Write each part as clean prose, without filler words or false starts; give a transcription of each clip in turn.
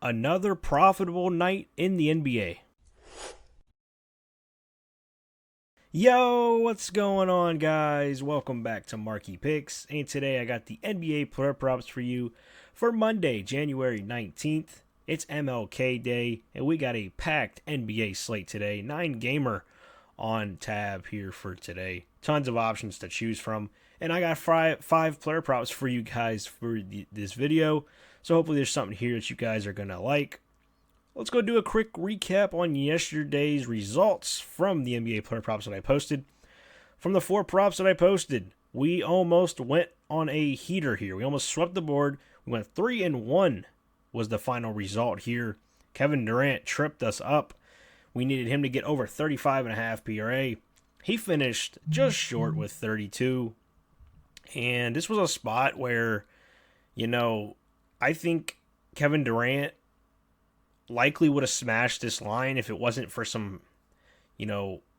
Another profitable night in the NBA. Yo, what's going on, guys? Welcome back to MLK Picks. And today I got the NBA player props for you for Monday, January 19th. It's MLK Day, and we got a packed NBA slate today. 9-gamer on tab here for today. Tons of options to choose from. And I got five player props for you guys for this video. So hopefully there's something here that you guys are going to like. Let's go do a quick recap on yesterday's results from the NBA player props that I posted. From the 4 props that I posted, we almost went on a heater here. We almost swept the board. We went 3-1 was the final result here. Kevin Durant tripped us up. We needed him to get over 35.5 PRA. He finished just short with 32. And this was a spot where, I think Kevin Durant likely would have smashed this line if it wasn't for some,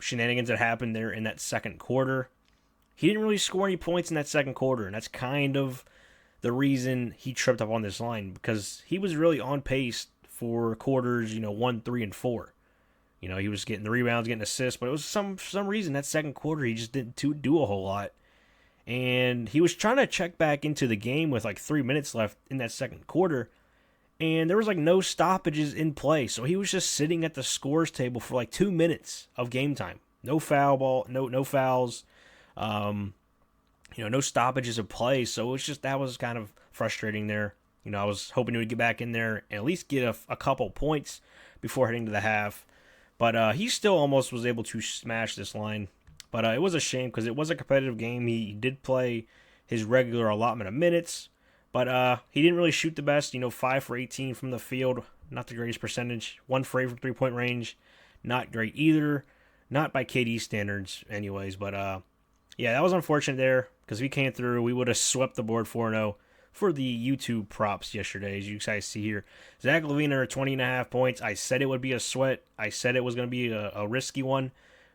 shenanigans that happened there in that second quarter. He didn't really score any points in that second quarter, and that's kind of the reason he tripped up on this line, because he was really on pace for quarters, 1, 3, and 4. He was getting the rebounds, getting assists, but it was for some reason that second quarter he just didn't do a whole lot. And he was trying to check back into the game with like 3 minutes left in that second quarter, and there was like no stoppages in play. So he was just sitting at the scores table for like 2 minutes of game time. No foul ball, no fouls, no stoppages of play. So it's just, that was kind of frustrating there. I was hoping he would get back in there and at least get a couple points before heading to the half. But he still almost was able to smash this line. But it was a shame because it was a competitive game. He did play his regular allotment of minutes, but he didn't really shoot the best. 5 for 18 from the field, not the greatest percentage. 1 for 8 from three-point range, not great either. Not by KD standards anyways. But yeah, that was unfortunate there because if he came through, we would have swept the board 4-0 for the YouTube props yesterday, as you guys see here. Zach LaVine under 20.5 points. I said it would be a sweat. I said it was going to be a risky one,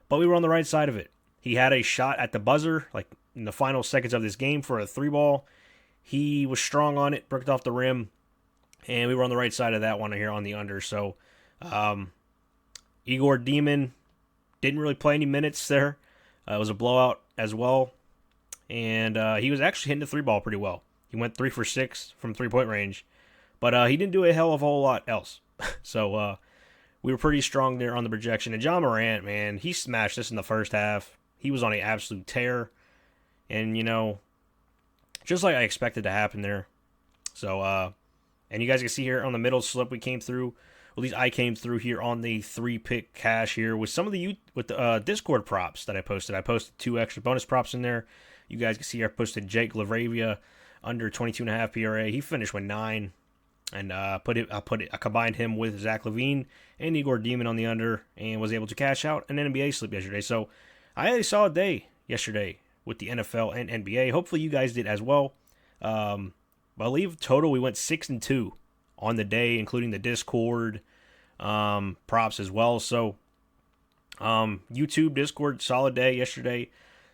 but we were on the right side of it. He had a shot at the buzzer, like in the final seconds of this game for a 3-ball. He was strong on it, bricked off the rim, and we were on the right side of that one here on the under. So, Igor Demon didn't really play any minutes there. It was a blowout as well, and he was actually hitting the 3-ball pretty well. He went 3 for 6 from three-point range, but he didn't do a hell of a whole lot else. So, we were pretty strong there on the projection. And John Morant, man, he smashed this in the first half. He was on an absolute tear. And, just like I expected to happen there. So, and you guys can see here on the middle slip we came through. At least I came through here on the 3-pick cash here with some of the Discord props that I posted. I posted 2 extra bonus props in there. You guys can see here I posted Jake LaRavia under 22.5 PRA. He finished with 9. And I combined him with Zach LaVine and Igor Demon on the under and was able to cash out an NBA slip yesterday. So I had a solid day yesterday with the NFL and NBA. Hopefully you guys did as well. I believe total we went 6-2 on the day, including the Discord props as well. So YouTube, Discord, solid day yesterday.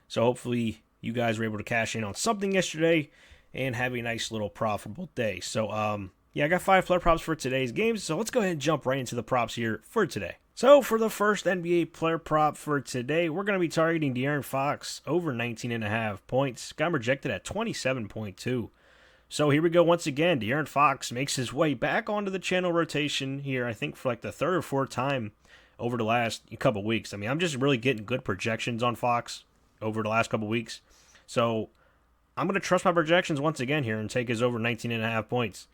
So hopefully you guys were able to cash in on something yesterday and have a nice little profitable day. So yeah, I got 5 player props for today's games, so let's go ahead and jump right into the props here for today. So for the first NBA player prop for today, we're going to be targeting De'Aaron Fox over 19.5 points. Got him projected at 27.2. So here we go once again. De'Aaron Fox makes his way back onto the channel rotation here, I think for like the 3rd or 4th time over the last couple weeks. I mean, I'm just really getting good projections on Fox over the last couple weeks. So I'm going to trust my projections once again here and take his over 19.5 points.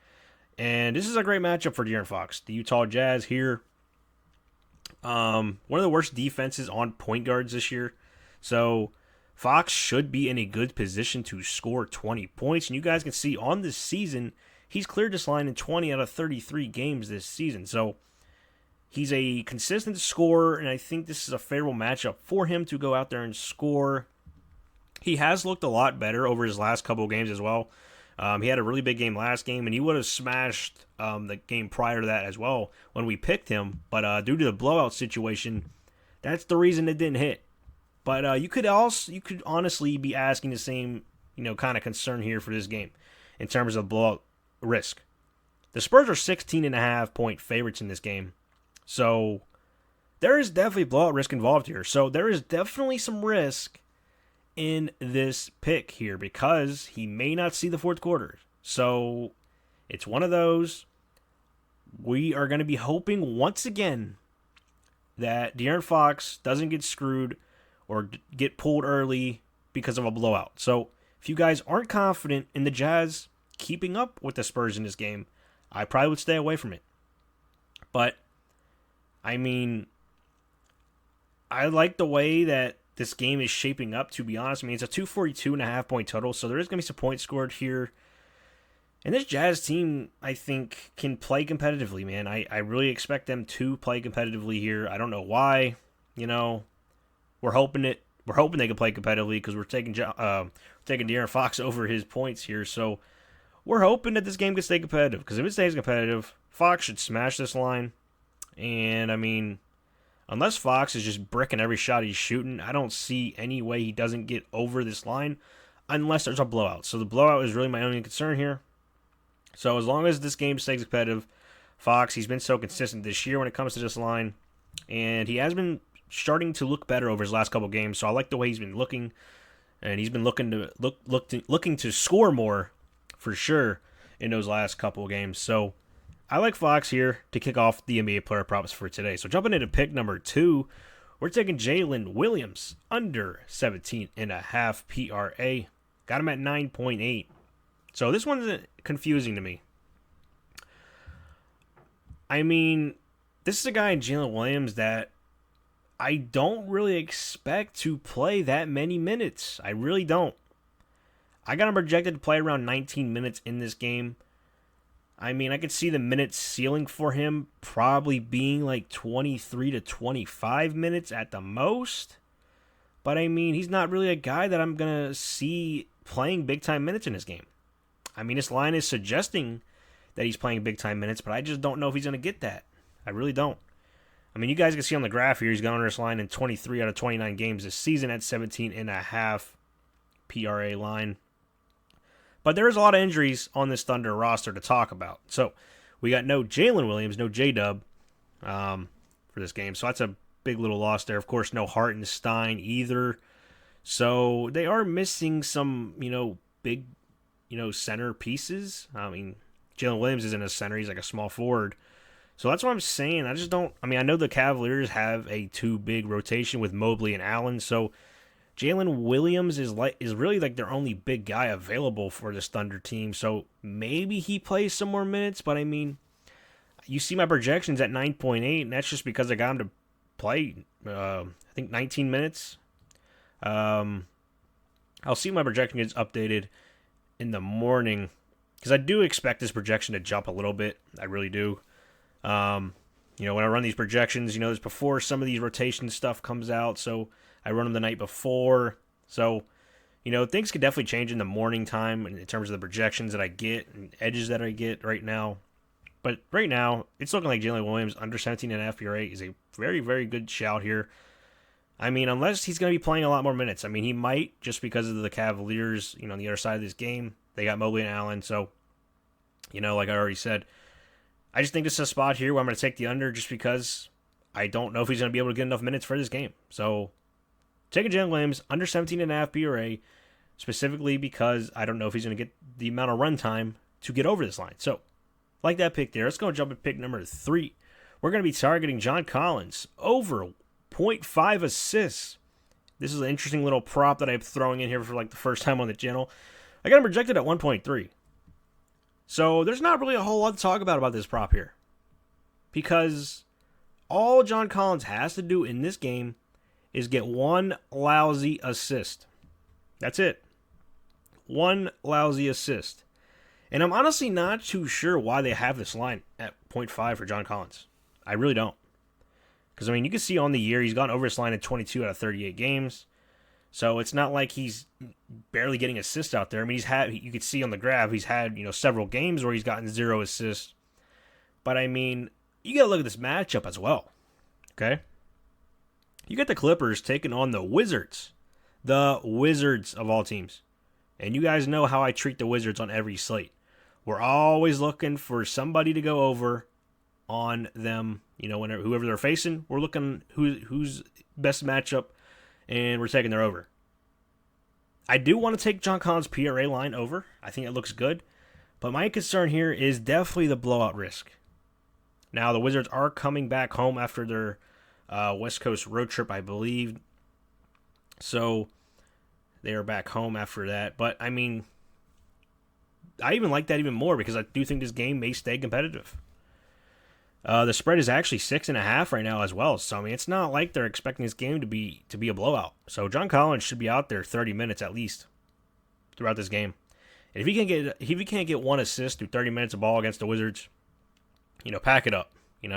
And this is a great matchup for De'Aaron Fox. The Utah Jazz here. One of the worst defenses on point guards this year. So Fox should be in a good position to score 20 points. And you guys can see on this season, he's cleared this line in 20 out of 33 games this season. So he's a consistent scorer, and I think this is a favorable matchup for him to go out there and score. He has looked a lot better over his last couple of games as well. He had a really big game last game, and he would have smashed the game prior to that as well when we picked him. But due to the blowout situation, that's the reason it didn't hit. But you could honestly be asking the same kind of concern here for this game in terms of blowout risk. The Spurs are 16.5-point favorites in this game. So there is definitely blowout risk involved here. So there is definitely some risk in this pick here because he may not see the fourth quarter. So it's one of those. We are going to be hoping once again that De'Aaron Fox doesn't get screwed or get pulled early because of a blowout. So if you guys aren't confident in the Jazz keeping up with the Spurs in this game, I probably would stay away from it. But, I mean, I like the way that this game is shaping up, to be honest. I mean, it's a 242.5-point total, so there is going to be some points scored here. And this Jazz team, I think, can play competitively, man. I really expect them to play competitively here. I don't know why. You know, we're hoping they can play competitively because we're taking De'Aaron Fox over his points here. So we're hoping that this game can stay competitive because if it stays competitive, Fox should smash this line. And, I mean, unless Fox is just bricking every shot he's shooting, I don't see any way he doesn't get over this line unless there's a blowout. So the blowout is really my only concern here. So as long as this game stays competitive, Fox, he's been so consistent this year when it comes to this line, and he has been starting to look better over his last couple games. So I like the way he's been looking, and he's been looking to score more for sure in those last couple of games. So I like Fox here to kick off the NBA player props for today. So jumping into pick number 2, we're taking Jaylin Williams under 17.5 PRA. Got him at 9.8. So this one's confusing to me. I mean, this is a guy in Jaylin Williams that I don't really expect to play that many minutes. I really don't. I got him projected to play around 19 minutes in this game. I mean, I could see the minutes ceiling for him probably being like 23 to 25 minutes at the most. But I mean, he's not really a guy that I'm going to see playing big-time minutes in this game. I mean, this line is suggesting that he's playing big-time minutes, but I just don't know if he's going to get that. I really don't. I mean, you guys can see on the graph here, he's gone under this line in 23 out of 29 games this season at 17.5 PRA line. But there's a lot of injuries on this Thunder roster to talk about. So we got no Jaylin Williams, no J-Dub for this game. So that's a big little loss there. Of course, no Hartenstein either. So they are missing some, big, center pieces. I mean, Jaylin Williams isn't a center. He's like a small forward. So that's what I'm saying. I know the Cavaliers have a too big rotation with Mobley and Allen. So Jaylin Williams is really like their only big guy available for this Thunder team. So maybe he plays some more minutes. But I mean, you see my projections at 9.8, and that's just because I got him to play, I think 19 minutes. I'll see my projection gets updated in the morning because I do expect this projection to jump a little bit. I really do. When I run these projections, it's before some of these rotation stuff comes out, so I run them the night before. So, things could definitely change in the morning time in terms of the projections that I get and edges that I get right now. But right now, it's looking like Jaylin Williams under 17.5 PRA is a very, very good shout here. I mean, unless he's going to be playing a lot more minutes. I mean, he might just because of the Cavaliers, on the other side of this game. They got Mobley and Allen, so, like I already said, I just think this is a spot here where I'm going to take the under just because I don't know if he's going to be able to get enough minutes for this game. So, taking Jaylin Williams under 17.5 PRA, specifically because I don't know if he's going to get the amount of run time to get over this line. So, like that pick there. Let's go and jump at pick number 3. We're going to be targeting John Collins over 0.5 assists. This is an interesting little prop that I'm throwing in here for like the first time on the channel. I got him projected at 1.3. So there's not really a whole lot to talk about this prop here. Because all John Collins has to do in this game is get one lousy assist. That's it. One lousy assist. And I'm honestly not too sure why they have this line at 0.5 for John Collins. I really don't. Because, you can see on the year, he's gone over this line in 22 out of 38 games. So it's not like he's barely getting assists out there. I mean, you could see on the graph, he's had, several games where he's gotten 0 assists. But, you got to look at this matchup as well. Okay? You got the Clippers taking on the Wizards. The Wizards of all teams. And you guys know how I treat the Wizards on every slate. We're always looking for somebody to go over on them. Whenever whoever they're facing, we're looking who's best matchup, and we're taking their over. I do want to take John Collins' PRA line over. I think it looks good. But my concern here is definitely the blowout risk. Now, the Wizards are coming back home after their West Coast road trip, I believe. So, they are back home after that. But, I mean, I even like that even more because I do think this game may stay competitive. The spread is actually 6.5 right now as well. So, I mean, it's not like they're expecting this game to be a blowout. So, John Collins should be out there 30 minutes at least throughout this game. And if he can't get one assist through 30 minutes of ball against the Wizards, pack it up. Get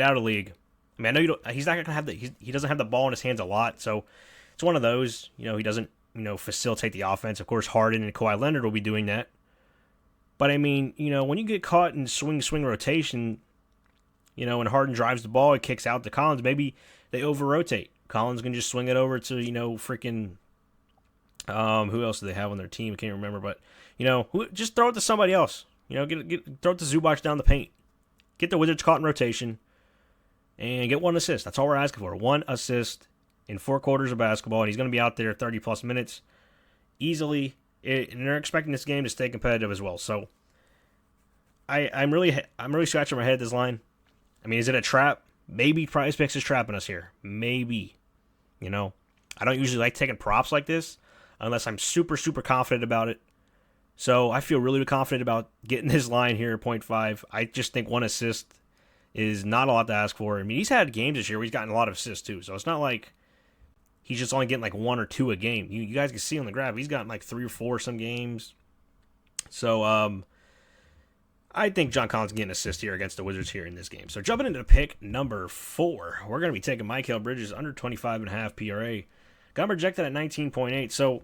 out of the league. I mean, I know he's not gonna have he doesn't have the ball in his hands a lot, so it's one of those. He doesn't facilitate the offense. Of course, Harden and Kawhi Leonard will be doing that. But I mean, when you get caught in swing rotation, when Harden drives the ball, it kicks out to Collins. Maybe they over rotate. Collins can just swing it over to freaking. Who else do they have on their team? I can't remember, but just throw it to somebody else. Throw it to Zubac down the paint. Get the Wizards caught in rotation, and get one assist. That's all we're asking for. One assist in 4 quarters of basketball, and he's going to be out there 30 plus minutes easily. And they're expecting this game to stay competitive as well. So I'm really scratching my head at this line. I mean, is it a trap? Maybe PrizePicks is trapping us here. Maybe. I don't usually like taking props like this unless I'm super, super confident about it. So I feel really confident about getting this line here at 0.5. I just think one assist is not a lot to ask for. I mean, he's had games this year where he's gotten a lot of assists too. So it's not like he's just only getting like 1 or 2 a game. You guys can see on the graph, he's gotten like 3 or 4 some games. So I think John Collins can get an assist here against the Wizards here in this game. So jumping into pick number 4, we're going to be taking Mikal Bridges under 25.5 PRA. Got him projected at 19.8. So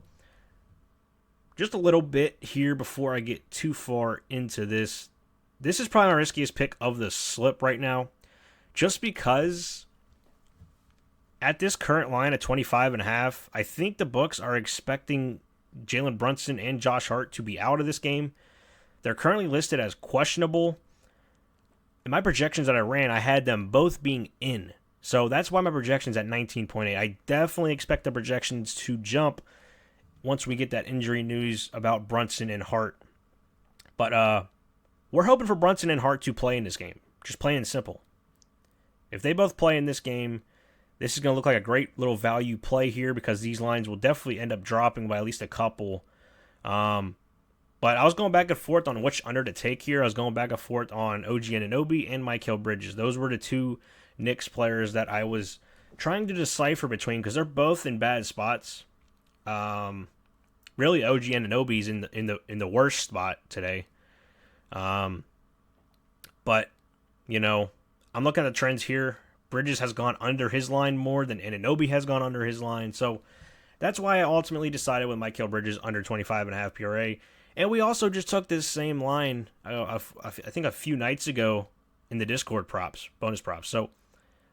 just a little bit here before I get too far into this. This is probably my riskiest pick of the slip right now. Just because at this current line at 25.5, I think the books are expecting Jalen Brunson and Josh Hart to be out of this game. They're currently listed as questionable. In my projections that I ran, I had them both being in. So that's why my projection's at 19.8. I definitely expect the projections to jump once we get that injury news about Brunson and Hart. But we're hoping for Brunson and Hart to play in this game. Just plain and simple. If they both play in this game, this is going to look like a great little value play here because these lines will definitely end up dropping by at least a couple. But I was going back and forth on which under to take here. I was going back and forth on OG Anunoby and Mikal Bridges. Those were the 2 Knicks players that I was trying to decipher between because they're both in bad spots. Really, OG Anunoby's in the worst spot today. But I'm looking at the trends here. Bridges has gone under his line more than Anunoby has gone under his line. So that's why I ultimately decided with Mikal Bridges under 25.5 PRA. And we also just took this same line, I think a few nights ago in the Discord bonus props. So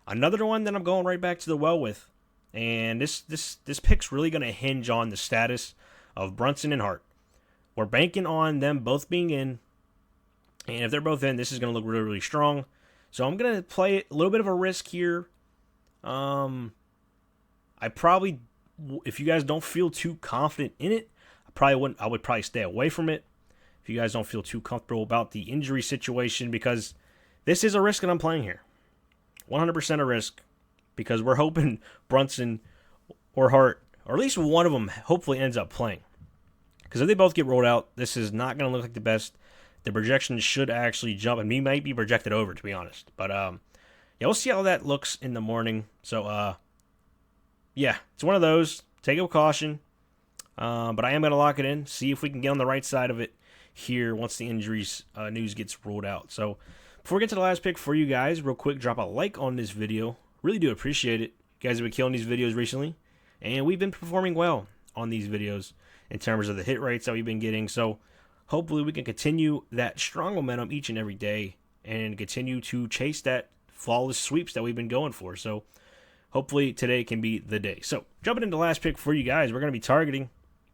another one that I'm going right back to the well with. And this pick's really going to hinge on the status of Brunson and Hart. We're banking on them both being in. And if they're both in, this is going to look really, really strong. So I'm going to play a little bit of a risk here. I probably, if you guys don't feel too confident in it, I would probably stay away from it. If you guys don't feel too comfortable about the injury situation, because this is a risk that I'm playing here. 100% a risk, because we're hoping Brunson or Hart, or at least one of them, hopefully ends up playing. Because if they both get rolled out, this is not going to look like the best. The projections should actually jump, and we might be projected over, to be honest. But yeah, we'll see how that looks in the morning. So yeah, it's one of those. Take it with caution. But I am going to lock it in, see if we can get on the right side of it here once the injuries news gets ruled out. So before we get to the last pick for you guys, real quick, drop a like on this video. Really do appreciate it. You guys have been killing these videos recently, and we've been performing well on these videos in terms of the hit rates that we've been getting. So hopefully we can continue that strong momentum each and every day and continue to chase that flawless sweeps that we've been going for. So hopefully today can be the day. So jumping into the last pick for you guys, we're going to be targeting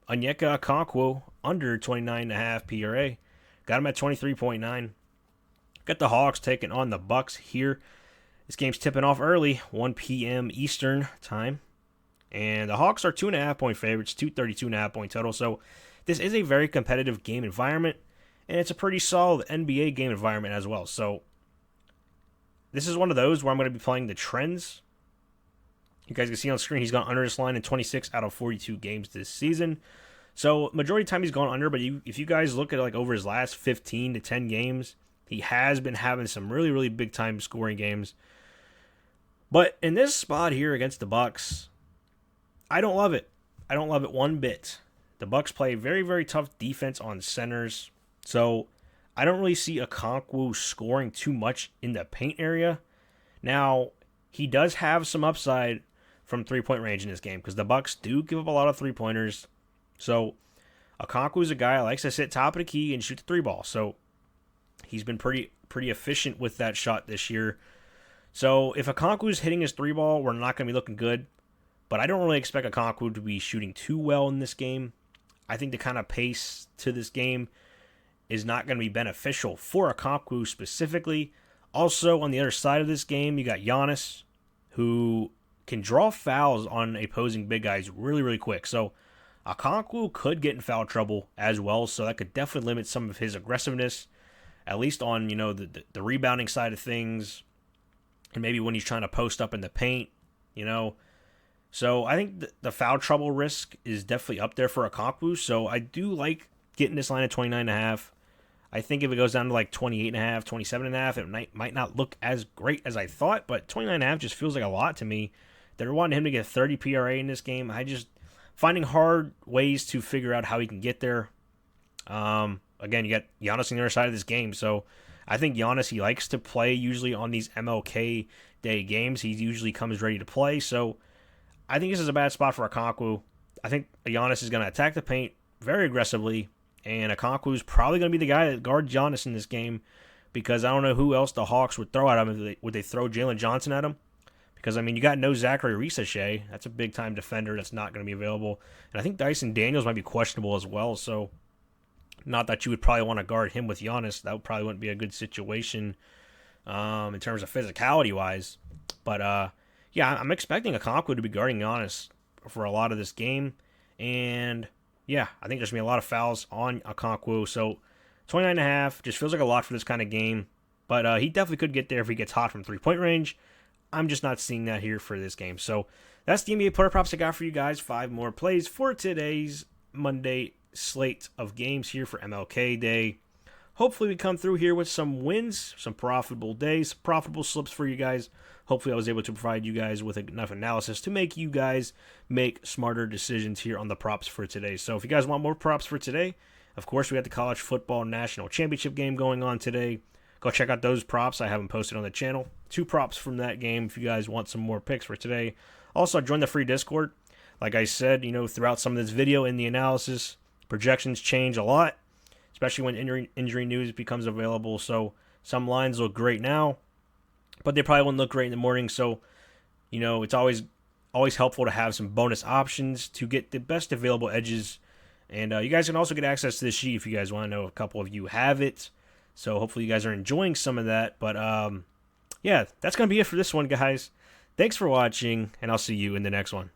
Onyeka Okongwu under 29.5 PRA. Got him at 23.9. Got the Hawks taking on the Bucks here. This game's tipping off early, 1 p.m. Eastern time. And the Hawks are 2.5-point favorites, 232.5-point total. So this is a very competitive game environment, and it's a pretty solid NBA game environment as well. So this is one of those where I'm going to be playing the trends. You guys can see on screen he's gone under this line in 26 out of 42 games this season. So majority of the time he's gone under, but if you guys look at like over his last 15 to 10 games, he has been having some really, really big time scoring games. But in this spot here against the Bucks, I don't love it. I don't love it one bit. The Bucks play very, very tough defense on centers. So I don't really see Okongwu scoring too much in the paint area. Now, he does have some upside from three-point range in this game because the Bucks do give up a lot of three-pointers. So Okongwu is a guy that likes to sit top of the key and shoot the three ball. So he's been pretty efficient with that shot this year. So if Okongwu's hitting his three ball, we're not going to be looking good. But I don't really expect Okongwu to be shooting too well in this game. I think the kind of pace to this game is not going to be beneficial for Okongwu specifically. Also, on the other side of this game, you got Giannis, who can draw fouls on opposing big guys really, really quick. So Okongwu could get in foul trouble as well, so that could definitely limit some of his aggressiveness, at least on the rebounding side of things, and maybe when he's trying to post up in the paint, So I think the foul trouble risk is definitely up there for Okongwu, so I do like getting this line at 29.5. I think if it goes down to like 28.5, 27.5, it might not look as great as I thought, but 29.5 just feels like a lot to me. They're wanting him to get 30 PRA in this game. I just finding hard ways to figure out how he can get there. Again, you got Giannis on the other side of this game, so I think Giannis, he likes to play usually on these MLK Day games. He usually comes ready to play, so I think this is a bad spot for Okongwu. I think Giannis is going to attack the paint very aggressively, and Okongwu is probably going to be the guy that guards Giannis in this game because I don't know who else the Hawks would throw at him. Would they throw Jalen Johnson at him? Because, you got no Zachary Risachet. That's a big-time defender that's not going to be available. And I think Dyson Daniels might be questionable as well, so not that you would probably want to guard him with Giannis. That probably wouldn't be a good situation in terms of physicality-wise. But, yeah, I'm expecting Okongwu to be guarding Giannis for a lot of this game. And, yeah, I think there's going to be a lot of fouls on Okongwu. So 29.5 just feels like a lot for this kind of game. But he definitely could get there if he gets hot from three-point range. I'm just not seeing that here for this game. So that's the NBA player props I got for you guys. 5 more plays for today's Monday slate of games here for MLK Day. Hopefully we come through here with some wins, some profitable days, profitable slips for you guys. Hopefully I was able to provide you guys with enough analysis to make you guys make smarter decisions here on the props for today. So if you guys want more props for today, of course we got the College Football National Championship game going on today. Go check out those props. I have them posted on the channel. 2 props from that game if you guys want some more picks for today. Also, join the free Discord. Like I said, throughout some of this video in the analysis, projections change a lot, especially when injury news becomes available. So some lines look great now, but they probably won't look great in the morning. So, it's always helpful to have some bonus options to get the best available edges. And you guys can also get access to this sheet if you guys want to know. A couple of you have it. So hopefully you guys are enjoying some of that. But, yeah, that's going to be it for this one, guys. Thanks for watching, and I'll see you in the next one.